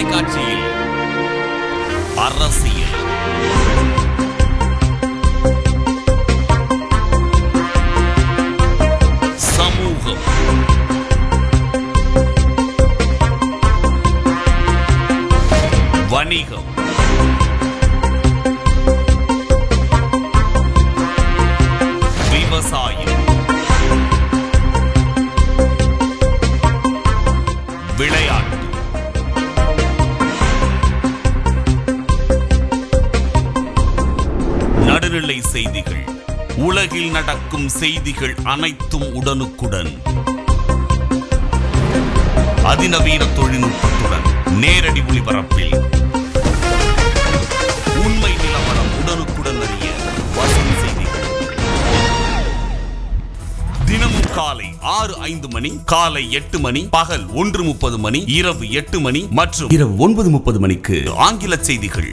தொலைக்காட்சியில் அரசியல், சமூகம், வணிகம், விவசாயம், விளையாட்டு, நடுநிலை செய்திகள். உலகில் நடக்கும் செய்திகள் அனைத்தும் உடனுக்குடன், அதிநவீன தொழில்நுட்பத்துடன், நேரடி ஒளிபரப்பில் உண்மை நிலவரம் உடனுக்குடன் அறிய வசம் செய்திகள். தினமும் காலை 6:05 மணி, காலை 8 மணி, பகல் 1:30 மணி, இரவு 8 மணி மற்றும் இரவு 9:30 மணிக்கு ஆங்கில செய்திகள்.